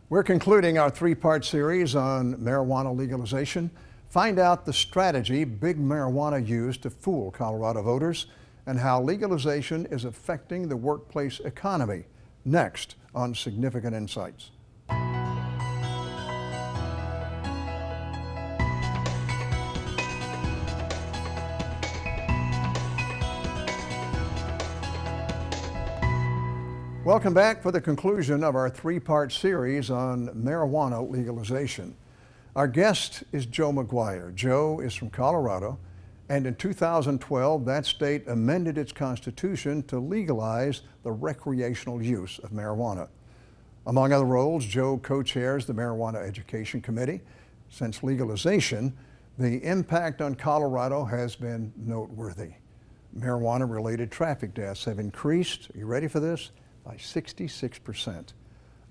We're concluding our three-part series on marijuana legalization. Find out the strategy big marijuana used to fool Colorado voters and how legalization is affecting the workplace economy. Next on Significant Insights. Welcome back for the conclusion of our three-part series on marijuana legalization. Our guest is Joe McGuire. Joe is from Colorado, and in 2012, that state amended its constitution to legalize the recreational use of marijuana. Among other roles, Joe co-chairs the Marijuana Education Committee. Since legalization, the impact on Colorado has been noteworthy. Marijuana-related traffic deaths have increased, are you ready for this? By 66%.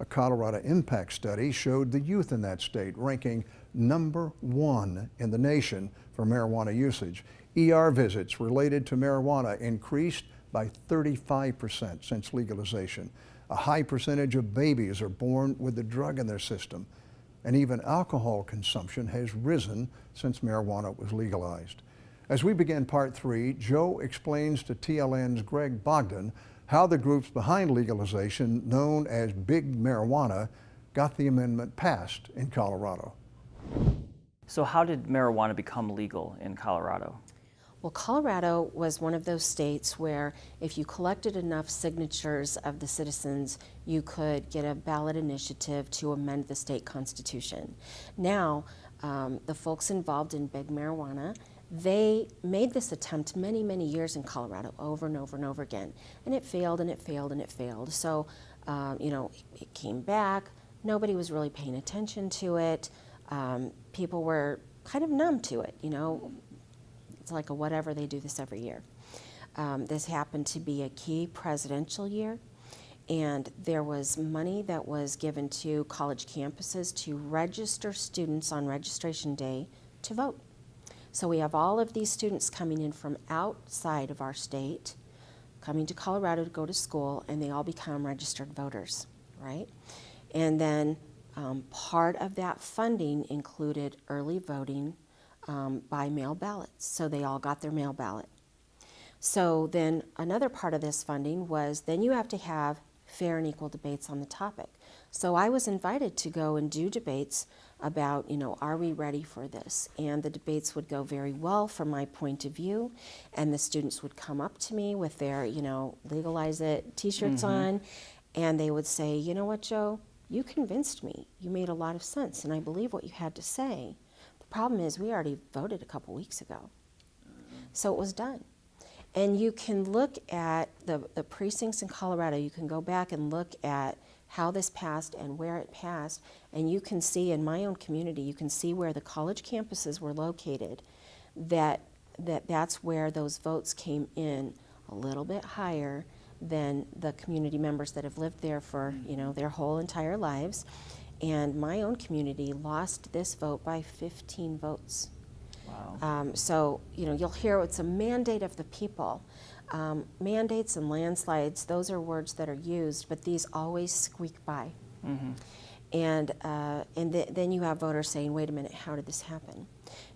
A Colorado impact study showed the youth in that state ranking #1 in the nation for marijuana usage. ER visits related to marijuana increased by 35% since legalization. A high percentage of babies are born with the drug in their system. And even alcohol consumption has risen since marijuana was legalized. As we begin part 3, Joe explains to TLN's Greg Bogdan how the groups behind legalization, known as Big Marijuana, got the amendment passed in Colorado. So how did marijuana become legal in Colorado? Well, Colorado was one of those states where if you collected enough signatures of the citizens, you could get a ballot initiative to amend the state constitution. Now, the folks involved in Big Marijuana, they made this attempt many, many years in Colorado, over and over and over again. And it failed and it failed and it failed. So, it came back. Nobody was really paying attention to it. People were kind of numb to it, It's like a whatever, they do this every year. This happened to be a key presidential year, and there was money that was given to college campuses to register students on registration day to vote. So we have all of these students coming in from outside of our state, coming to Colorado to go to school, and they all become registered voters, right? And then part of that funding included early voting by mail ballots. So they all got their mail ballot. So then another part of this funding was then you have to have fair and equal debates on the topic. So I was invited to go and do debates about, are we ready for this? And the debates would go very well from my point of view, and the students would come up to me with their, legalize it t-shirts on, and they would say, you know what, Joe, you convinced me. You made a lot of sense, and I believe what you had to say. The problem is we already voted a couple weeks ago. So it was done. And you can look at the precincts in Colorado. You can go back and look at how this passed and where it passed, and you can see in my own community, you can see where the college campuses were located, that's where those votes came in a little bit higher than the community members that have lived there for their whole entire lives. And my own community lost this vote by 15 votes. Wow. So you'll hear it's a mandate of the people. Mandates and landslides, those are words that are used, but these always squeak by. And then you have voters saying, wait a minute, how did this happen?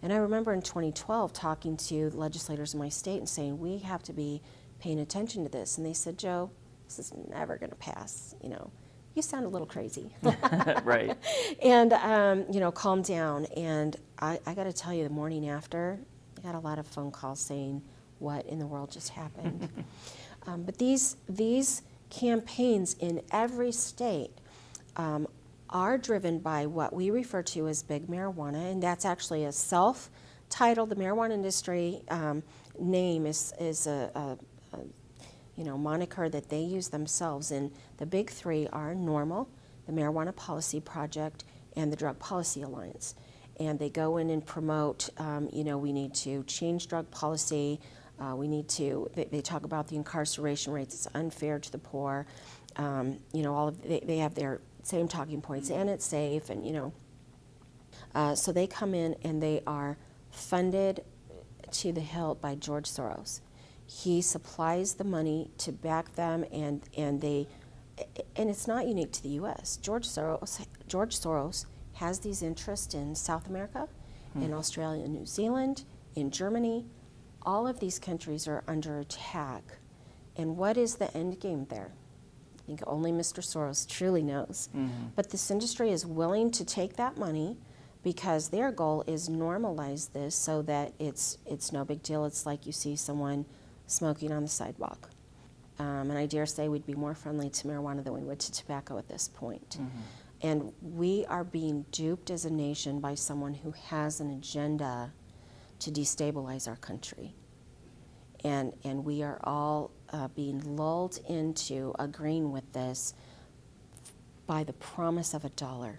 And I remember in 2012 talking to legislators in my state and saying, we have to be paying attention to this. And they said, Joe, this is never going to pass. You sound a little crazy. Right. And, calm down. And I got to tell you, the morning after, I got a lot of phone calls saying, what in the world just happened? But these campaigns in every state are driven by what we refer to as Big Marijuana, and that's actually a self-titled, the marijuana industry name is a moniker that they use themselves. And the big three are NORML, the Marijuana Policy Project, and the Drug Policy Alliance. And they go in and promote, we need to change drug policy. They talk about the incarceration rates. It's unfair to the poor. They have their same talking points, and it's safe, and so they come in and they are funded to the hilt by George Soros. He supplies the money to back them, and they And it's not unique to the U.S. George Soros has these interests in South America, in Australia and New Zealand, in Germany. All of these countries are under attack. And what is the end game there? I think only Mr. Soros truly knows. But this industry is willing to take that money because their goal is normalize this so that it's no big deal. It's like you see someone smoking on the sidewalk. And I dare say we'd be more friendly to marijuana than we would to tobacco at this point. And we are being duped as a nation by someone who has an agenda to destabilize our country. And we are all being lulled into agreeing with this by the promise of $1.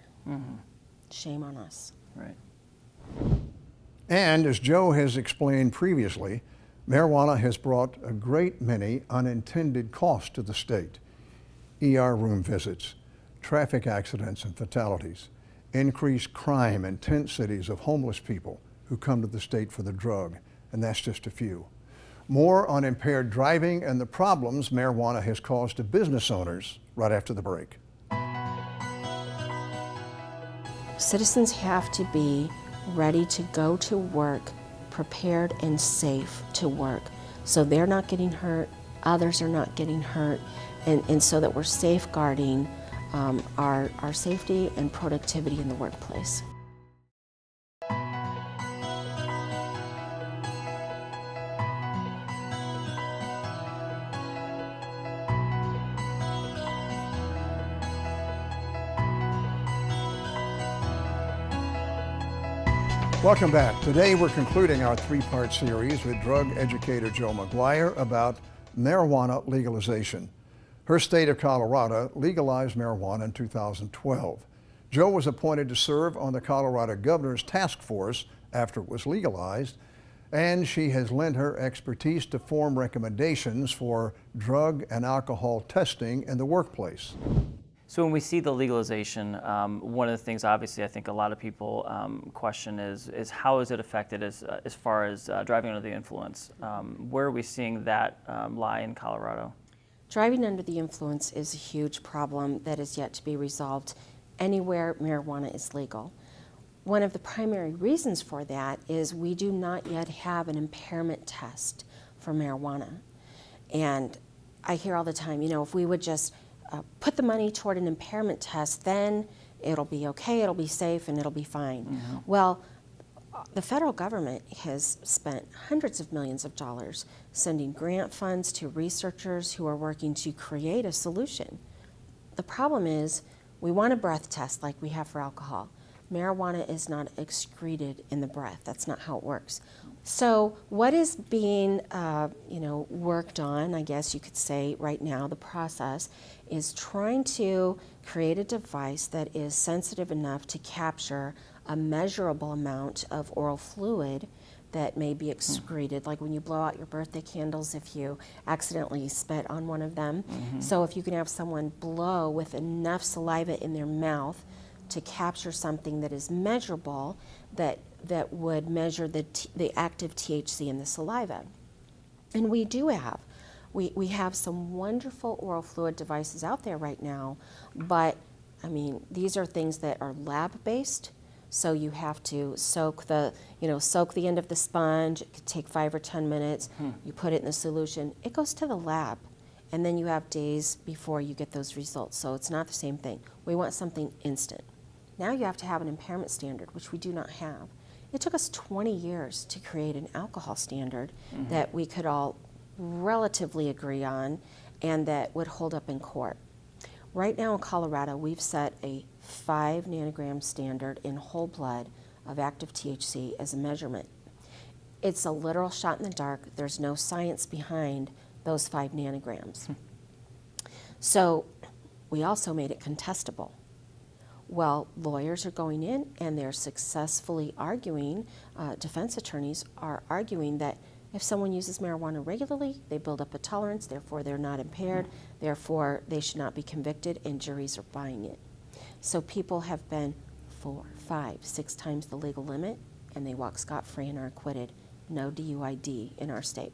Shame on us. Right. And as Joe has explained previously, marijuana has brought a great many unintended costs to the state. ER room visits, traffic accidents and fatalities, increased crime in tent cities of homeless people who come to the state for the drug, and that's just a few. More on impaired driving and the problems marijuana has caused to business owners right after the break. Citizens have to be ready to go to work, prepared and safe to work, so they're not getting hurt, others are not getting hurt, and so that we're safeguarding our safety and productivity in the workplace. Welcome back. Today we're concluding our three-part series with drug educator Joe McGuire about marijuana legalization. Her state of Colorado legalized marijuana in 2012. Joe was appointed to serve on the Colorado Governor's Task Force after it was legalized, and she has lent her expertise to form recommendations for drug and alcohol testing in the workplace. So when we see the legalization, one of the things obviously I think a lot of people question is how is it affected as far as driving under the influence? Where are we seeing that lie in Colorado? Driving under the influence is a huge problem that is yet to be resolved anywhere marijuana is legal. One of the primary reasons for that is we do not yet have an impairment test for marijuana. And I hear all the time, if we would just put the money toward an impairment test, then it'll be okay, it'll be safe, and it'll be fine. Well, the federal government has spent hundreds of millions of dollars sending grant funds to researchers who are working to create a solution. The problem is we want a breath test like we have for alcohol. Marijuana is not excreted in the breath. That's not how it works. So what is being worked on, I guess you could say right now, the process is trying to create a device that is sensitive enough to capture a measurable amount of oral fluid that may be excreted, like when you blow out your birthday candles if you accidentally spit on one of them. So if you can have someone blow with enough saliva in their mouth to capture something that is measurable, that would measure the active THC in the saliva. And we do have. We have some wonderful oral fluid devices out there right now, but these are things that are lab-based, so you have to soak the end of the sponge. It could take 5 or 10 minutes. You put it in the solution. It goes to the lab, and then you have days before you get those results, so it's not the same thing. We want something instant. Now you have to have an impairment standard, which we do not have. It took us 20 years to create an alcohol standard that we could all relatively agree on and that would hold up in court. Right now in Colorado, we've set a 5 nanogram standard in whole blood of active THC as a measurement. It's a literal shot in the dark. There's no science behind those 5 nanograms. So we also made it contestable. Well, lawyers are going in and they're successfully arguing, defense attorneys are arguing that if someone uses marijuana regularly, they build up a tolerance, therefore they're not impaired, therefore they should not be convicted, and juries are buying it. So people have been 4, 5, 6 times the legal limit, and they walk scot-free and are acquitted. No DUID in our state.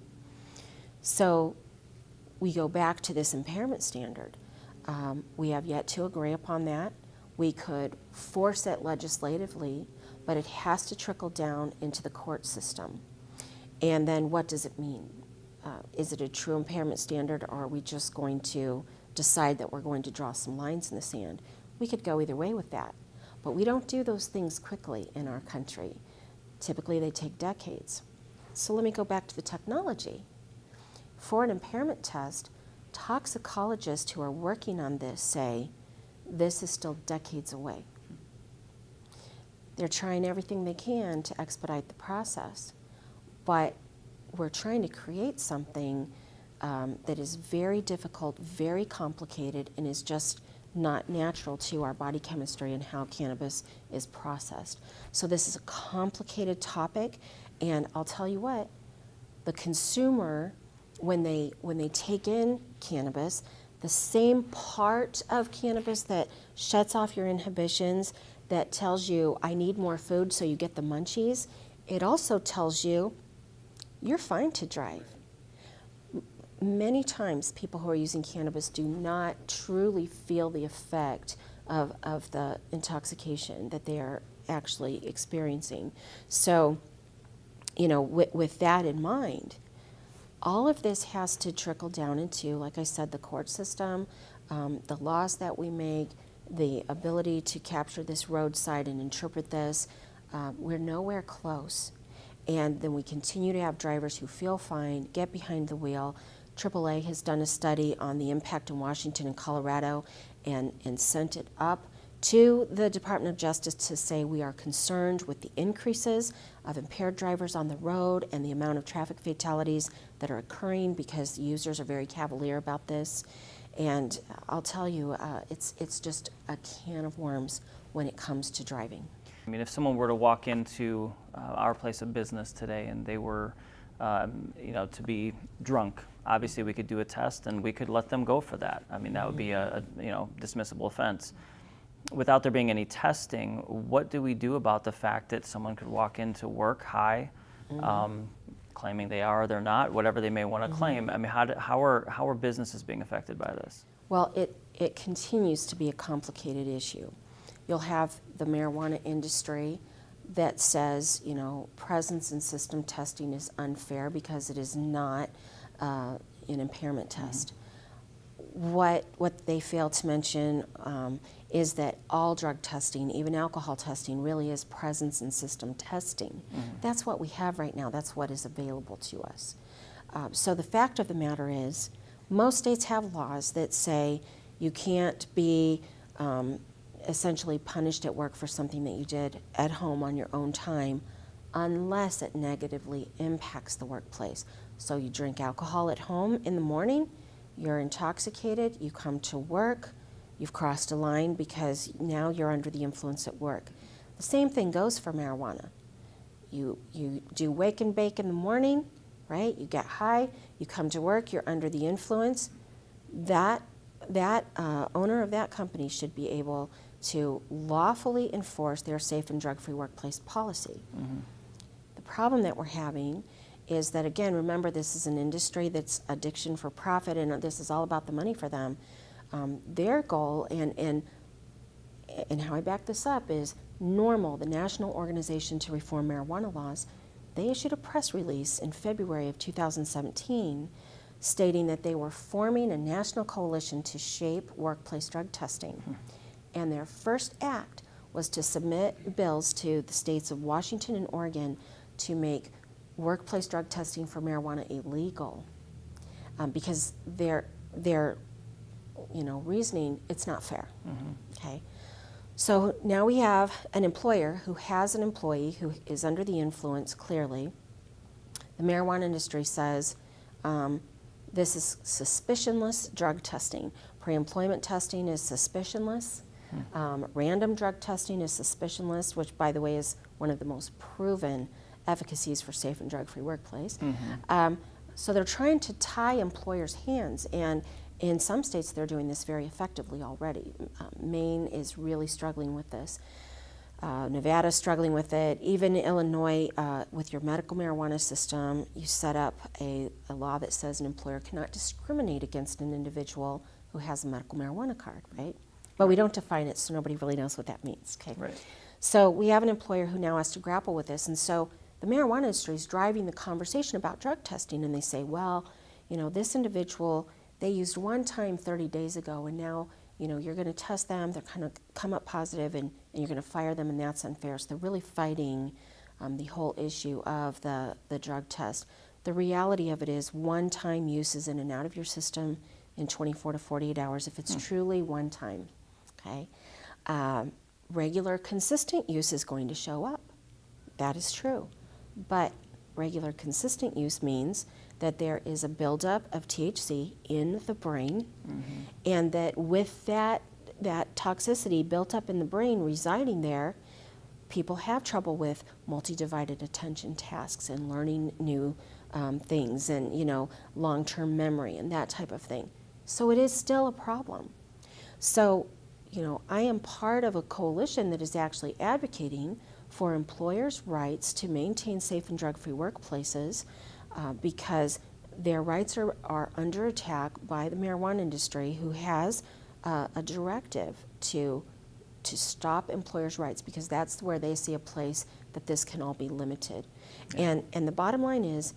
So we go back to this impairment standard. We have yet to agree upon that. We could force it legislatively, but it has to trickle down into the court system. And then what does it mean? Is it a true impairment standard, or are we just going to decide that we're going to draw some lines in the sand? We could go either way with that. But we don't do those things quickly in our country. Typically, they take decades. So let me go back to the technology. For an impairment test, toxicologists who are working on this say this is still decades away. They're trying everything they can to expedite the process, but we're trying to create something that is very difficult, very complicated, and is just not natural to our body chemistry and how cannabis is processed. So this is a complicated topic, and I'll tell you what, the consumer, when they take in cannabis, the same part of cannabis that shuts off your inhibitions, that tells you, I need more food, so you get the munchies, it also tells you, you're fine to drive. Many times people who are using cannabis do not truly feel the effect of the intoxication that they are actually experiencing. So, you know, with that in mind, all of this has to trickle down into, like I said, the court system, the laws that we make, the ability to capture this roadside and interpret this. We're nowhere close. And then we continue to have drivers who feel fine, get behind the wheel. AAA has done a study on the impact in Washington and Colorado and sent it up to the Department of Justice to say we are concerned with the increases of impaired drivers on the road and the amount of traffic fatalities that are occurring because users are very cavalier about this. And I'll tell you, it's just a can of worms when it comes to driving. I mean, if someone were to walk into our place of business today and they were, you know, to be drunk, obviously we could do a test and we could let them go for that. I mean, that would be a you know, dismissible offense. Without there being any testing, what do we do about the fact that someone could walk into work high, claiming they are or they're not, whatever they may want to claim? I mean, how are businesses being affected by this? Well, it continues to be a complicated issue. You'll have the marijuana industry that says, you know, presence and system testing is unfair because it is not an impairment test. What they fail to mention is that all drug testing, even alcohol testing, really is presence and system testing. That's what we have right now. That's what is available to us. So the fact of the matter is, most states have laws that say you can't be essentially punished at work for something that you did at home on your own time unless it negatively impacts the workplace. So you drink alcohol at home in the morning, you're intoxicated, you come to work, you've crossed a line because now you're under the influence at work. The same thing goes for marijuana. You do wake and bake in the morning, right? You get high, you come to work, you're under the influence. That owner of that company should be able to lawfully enforce their safe and drug-free workplace policy. The problem that we're having is that, again, remember, this is an industry that's addiction for profit, and this is all about the money for them. Their goal, and how I back this up, is NORML, the National Organization to Reform Marijuana Laws. They issued a press release in February of 2017 stating that they were forming a national coalition to shape workplace drug testing. And their first act was to submit bills to the states of Washington and Oregon to make workplace drug testing for marijuana illegal, because their reasoning, it's not fair. Okay, so now we have an employer who has an employee who is under the influence. Clearly, the marijuana industry says this is suspicionless drug testing. Pre-employment testing is suspicionless. Random drug testing is suspicionless, which, by the way, is one of the most proven efficacies for safe and drug-free workplace. So they're trying to tie employers' hands, and in some states they're doing this very effectively already. Maine is really struggling with this. Nevada's struggling with it. Even Illinois, with your medical marijuana system, you set up a law that says an employer cannot discriminate against an individual who has a medical marijuana card, right? But we don't define it, so nobody really knows what that means, okay? Right. So we have an employer who now has to grapple with this, and so the marijuana industry is driving the conversation about drug testing, and they say, well, you know, this individual, they used one time 30 days ago, and now, you know, you're going to test them, they're going to come up positive, and you're going to fire them, and that's unfair. So they're really fighting the whole issue of the drug test. The reality of it is one-time use is in and out of your system in 24 to 48 hours if it's truly one time, okay? Regular, consistent use is going to show up. That is true. But regular, consistent use means that there is a buildup of THC in the brain, and that with that toxicity built up in the brain residing there, people have trouble with multi-divided attention tasks and learning new things and, you know, long-term memory and that type of thing. So it is still a problem. So, you know, I am part of a coalition that is actually advocating for employers' rights to maintain safe and drug-free workplaces because their rights are under attack by the marijuana industry, who has a directive to stop employers' rights, because that's where they see a place that this can all be limited. Yeah. And the bottom line is,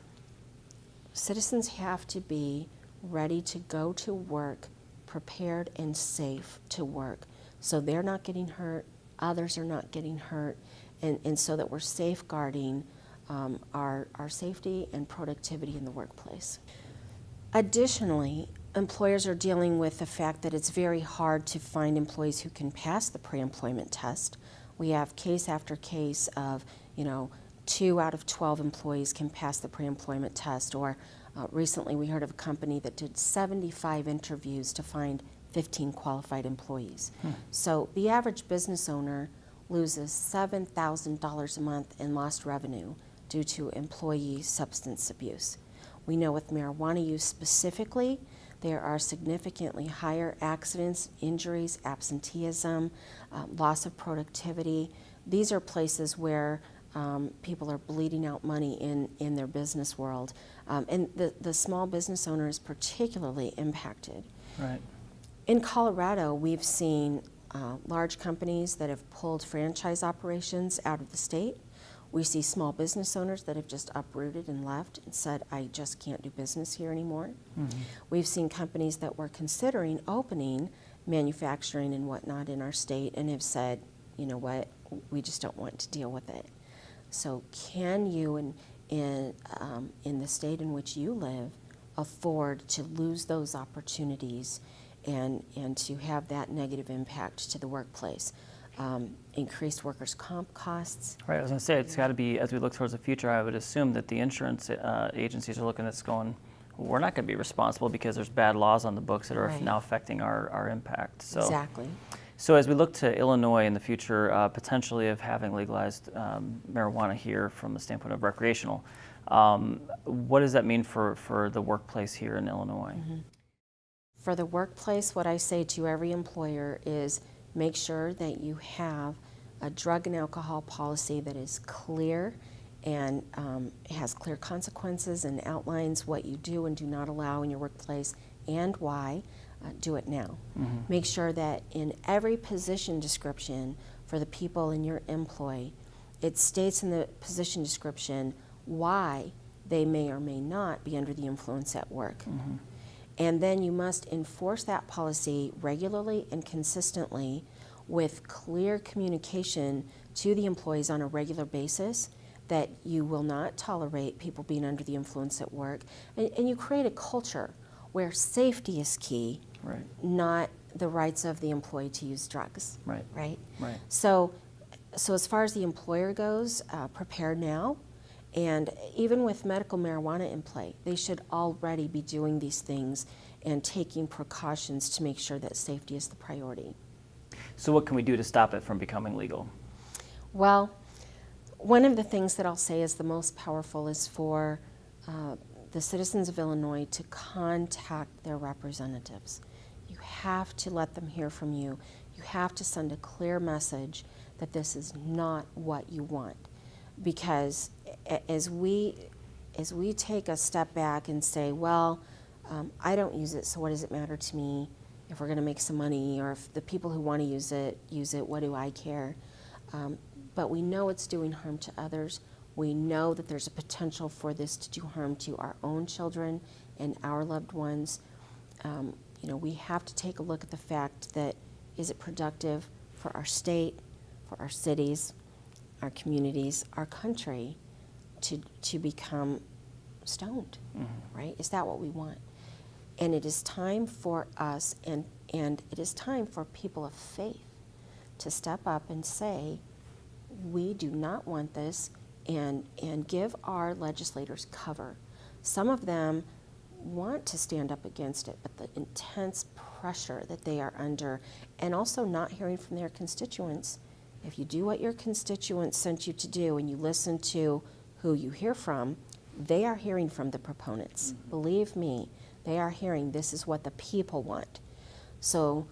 citizens have to be ready to go to work prepared and safe to work, so they're not getting hurt, others are not getting hurt, and so that we're safeguarding our safety and productivity in the workplace. Additionally, employers are dealing with the fact that it's very hard to find employees who can pass the pre-employment test. We have case after case of, you know, 2 out of 12 employees can pass the pre-employment test, or recently we heard of a company that did 75 interviews to find 15 qualified employees. So the average business owner loses $7,000 a month in lost revenue due to employee substance abuse. We know with marijuana use specifically, there are significantly higher accidents, injuries, absenteeism, loss of productivity. These are places where people are bleeding out money in their business world. And the small business owner is particularly impacted. Right. In Colorado, we've seen large companies that have pulled franchise operations out of the state. We see small business owners that have just uprooted and left and said, I just can't do business here anymore. We've seen companies that were considering opening manufacturing and whatnot in our state and have said, you know what, we just don't want to deal with it. So can you, in the state in which you live, afford to lose those opportunities and to have that negative impact to the workplace? Increased workers' comp costs. Right, I was going to say, it's got to be, as we look towards the future, I would assume that the insurance agencies are looking at this going, we're not going to be responsible because there's bad laws on the books that are Right. now affecting our impact. So, Exactly. So as we look to Illinois in the future, potentially of having legalized marijuana here from the standpoint of recreational, what does that mean for the workplace here in Illinois? For the workplace, what I say to every employer is make sure that you have a drug and alcohol policy that is clear and has clear consequences and outlines what you do and do not allow in your workplace and why. Do it now. Make sure that in every position description for the people in your employ, it states in the position description why they may or may not be under the influence at work. And then you must enforce that policy regularly and consistently with clear communication to the employees on a regular basis that you will not tolerate people being under the influence at work. And you create a culture where safety is key, Right. not the rights of the employee to use drugs. Right. Right? Right. So as far as the employer goes, prepare now. And even with medical marijuana in play, they should already be doing these things and taking precautions to make sure that safety is the priority. So what can we do to stop it from becoming legal? Well, one of the things that I'll say is the most powerful is for the citizens of Illinois to contact their representatives. You have to let them hear from you. You have to send a clear message that this is not what you want. Because as we take a step back and say, well, I don't use it, so what does it matter to me? if we're going to make some money, or if the people who want to use it, what do I care? But we know it's doing harm to others. We know that there's a potential for this to do harm to our own children and our loved ones. We have to take a look at the fact that, is it productive for our state, for our cities, our communities, our country to become stoned, right? Is that what we want? And it is time for us, and it is time for people of faith to step up and say, we do not want this, and give our legislators cover. Some of them want to stand up against it, but the intense pressure that they are under, and also not hearing from their constituents. If you do what your constituents sent you to do and you listen to who you hear from, they are hearing from the proponents. Believe me, they are hearing this is what the people want. So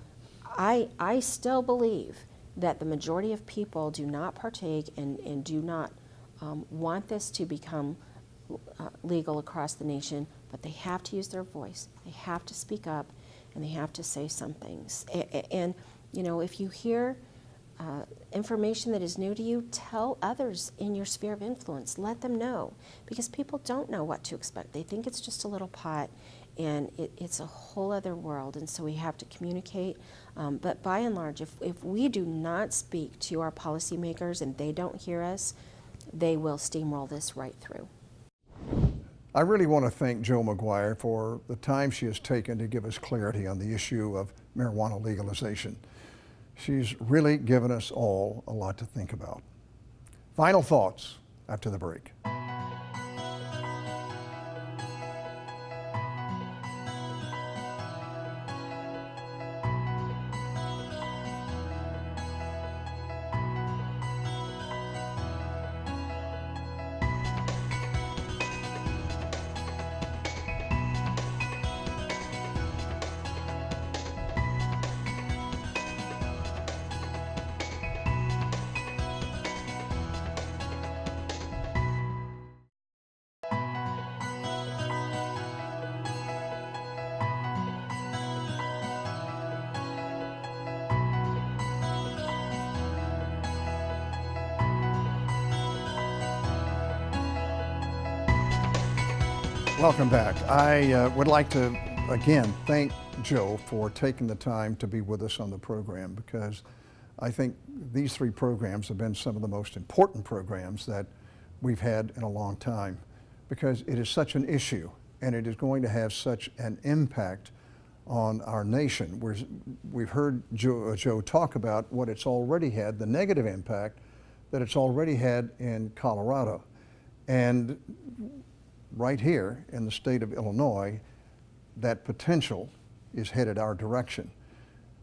I still believe that the majority of people do not partake and do not want this to become legal across the nation, but they have to use their voice. They have to speak up, and they have to say some things. And if you hear information that is new to you, tell others in your sphere of influence. Let them know, because people don't know what to expect. They think it's just a little pot, and it's a whole other world, and so we have to communicate. But by and large, if we do not speak to our policymakers and they don't hear us, they will steamroll this right through. I really want to thank Jo McGuire for the time she has taken to give us clarity on the issue of marijuana legalization. She's really given us all a lot to think about. Final thoughts after the break. Welcome back. I would like to again thank Jo for taking the time to be with us on the program, because I think these three programs have been some of the most important programs that we've had in a long time, because it is such an issue and it is going to have such an impact on our nation. We've heard Jo talk about what it's already had, the negative impact that it's already had in Colorado. And right here in the state of Illinois, that potential is headed our direction.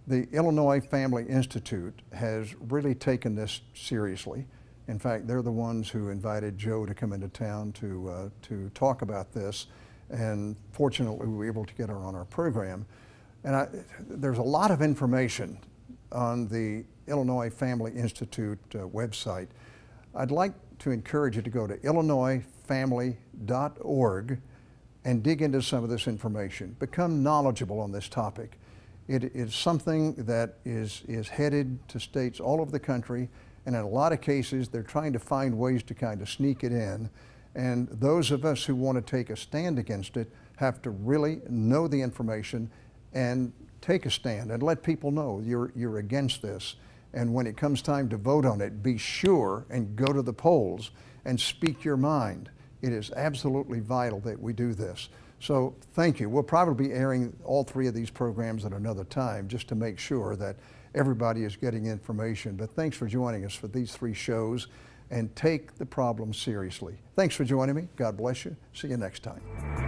The Illinois Family Institute has really taken this seriously. In fact, they're the ones who invited Jo to come into town to talk about this, and fortunately we were able to get her on our program. And there's a lot of information on the Illinois Family Institute website. I'd like to encourage you to go to illinoisfamily.org and dig into some of this information. Become knowledgeable on this topic. It is something that is headed to states all over the country, and in a lot of cases they're trying to find ways to kind of sneak it in. And those of us who want to take a stand against it have to really know the information and take a stand and let people know you're against this. And when it comes time to vote on it, be sure and go to the polls and speak your mind. It is absolutely vital that we do this. So thank you. We'll probably be airing all three of these programs at another time just to make sure that everybody is getting information. But thanks for joining us for these three shows, and take the problem seriously. Thanks for joining me. God bless you. See you next time.